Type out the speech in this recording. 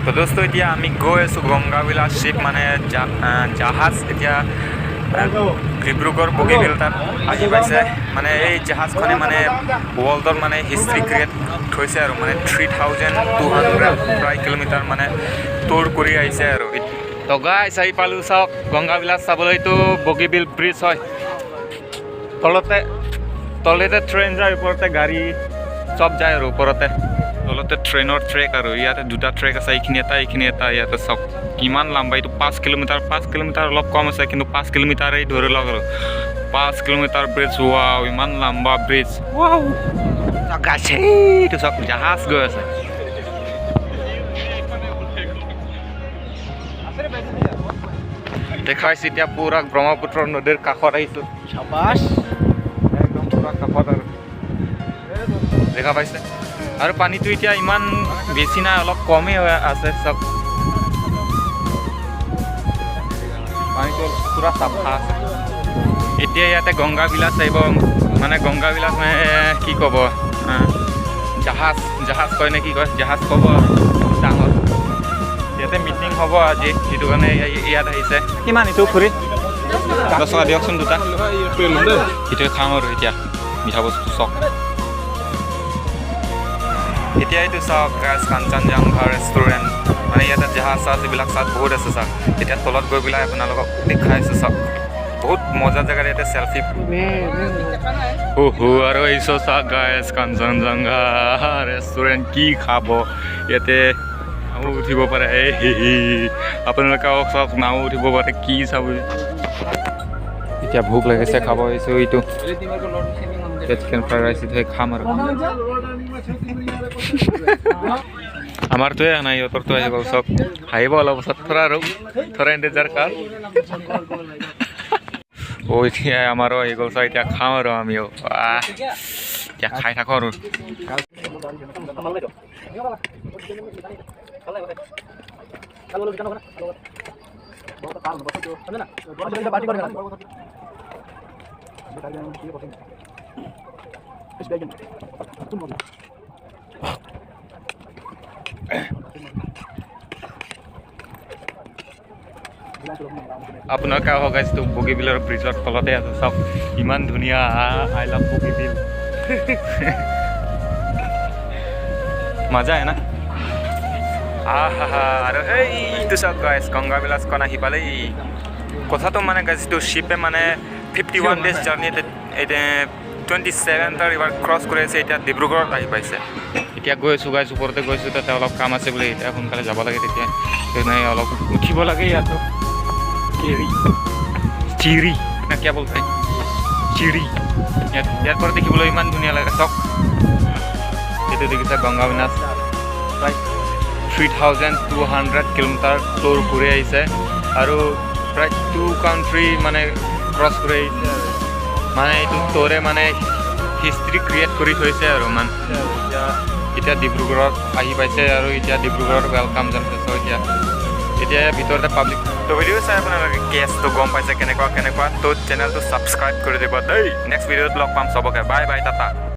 তো দোস্ত এতিয়া আমি গৈ আছোঁ গংগাবিলাস শিপ মানে জাহাজ এতিয়া ডিব্ৰুগড় বগীবিল তাত আহি পাইছে মানে এই জাহাজখনে মানে ৱৰ্ল্ডৰ মানে হিষ্ট্ৰী ক্ৰিয়েট থৈছে আৰু মানে 3200 প্ৰায় কিলোমিটাৰ মানে টুৰ কৰি আহিছে আৰু তো গাইছ আহি পালোঁ চাওক গংগাবিলাস চাবলৈতো বগীবিল ব্ৰিজ হয় তলতে ট্ৰেইন যায় ওপৰতে গাড়ী চব যায় আৰু ওপৰতে তলতে ট্ৰেইনৰ ট্ৰেক আৰু ইয়াতে দুটা ট্ৰেক আছে এইখিনি এটা ইয়াতে চাওক কিমান লম্বা এইটো 5 কিলোমিটাৰ অলপ কম আছে কিন্তু 5 কিলোমিটাৰেই ধৰি লওক আৰু 5 কিলোমিটাৰ ব্ৰিজ ৱাও ইমান লম্বা ব্ৰিজ ৱাও গাছে এইটো চাওক জাহাজ গৈ আছে দেখাইছে এতিয়া পুৰা ব্ৰহ্মপুত্ৰ নদীৰ কাষত আহিছোঁ চাবাছ একদম পুৰা কাষত আৰু দেখা পাইছে আৰু পানীটো এতিয়া ইমান বেছি নাই অলপ কমেই হৈ আছে চব পানীটো পুৰা চাফা আছে এতিয়া ইয়াতে গংগাবিলাস আহিব মানে গংগাবিলাস মানে কি ক'ব জাহাজ কয় নে কি কয় জাহাজ ক'ব ডাঙৰ ইয়াতে মিটিং হ'ব আজি সেইটো কাৰণে ইয়াত আহিছে কিমান এইটো খুৰী 10 টকা দিয়কচোন দুটা সেইটোৱে খাম আৰু এতিয়া মিঠা বস্তু চক এতিয়া এইটো চাওক কাঞ্চনজংঘা ৰেষ্টুৰেণ্ট মানে ইয়াতে জাহাজ এইবিলাক চাত বহুত আছে চাওক এতিয়া তলত গৈ পেলাই আপোনালোকক দেখাইছোঁ চাওক বহুত মজা জেগাত ইয়াতে চেলফি আৰু এইছো চাওক গাইছ কাঞ্চনজংঘা ৰেষ্টুৰেণ্ট কি খাব ইয়াতে নাও উঠিব পাৰে আপোনালোকে চাওক নাও উঠিব পাৰে কি চাব এতিয়া ভোক লাগিছে খাব আহিছোঁ এইটো চিকেন ফ্ৰাইড ৰাইচ এইটোৱে খাম আৰু আমাৰটোৱে নাই সিহঁতৰটো আহি গ'ল চব আহিব অলপ পাছত থৰা ইণ্টেজাৰ কাৰ এতিয়া আমাৰো আহি গ'ল চব এতিয়া খাওঁ আৰু আমিও এতিয়া খাই থাকোঁ আৰু আপোনাৰ কা হওক গাইছটো বগীবিলৰ ব্ৰিজৰ তলতে আছে চাওক ইমান ধুনীয়া আই লাভ বগীবিল মজা হয় না আৰু এইটো চাওক গাইছ গংগাবিলাসখন আহি পালেই কথাটো মানে গাইছটো শ্বিপে মানে 51 ডেজ জাৰ্ণি 27 ৰিভাৰ ক্ৰছ কৰি আছে এতিয়া ডিব্ৰুগড়ত আহি পাইছে এতিয়া গৈ আছোঁ গাইছ ওপৰতে গৈছোঁ তাতে অলপ কাম আছে বুলি এতিয়া সোনকালে যাব লাগে তেতিয়া নাই অলপ উঠিব লাগে ইয়াতো চিৰি না কিয় বলছে চিৰি ইয়াৰ পৰা দেখিবলৈ ইমান ধুনীয়া লাগে চাওক এইটো দেখিছে গংগাবিলাস প্ৰায় 3200 কিলোমিটাৰ টুৰ ঘূৰি আহিছে আৰু প্ৰায় 2 কাউণ্ট্ৰি মানে ক্ৰছ কৰি আহিছে মানে এইটো টুৰে মানে হিষ্ট্ৰী ক্ৰিয়েট কৰি থৈছে আৰু মানে এতিয়া ডিব্ৰুগড়ত আহি পাইছে আৰু এতিয়া ডিব্ৰুগড়ত ৱেলকাম জনাইছে এতিয়া ভিতৰতে পাব্লিক তো ভিডিঅ' চাই আপোনালোকে কেছটো গম পাইছে কেনেকুৱা তো চেনেলটো ছাবস্ক্ৰাইব কৰি দিব দেই নেক্সট ভিডিঅ'ত লগ পাম চবকে বাই টাটা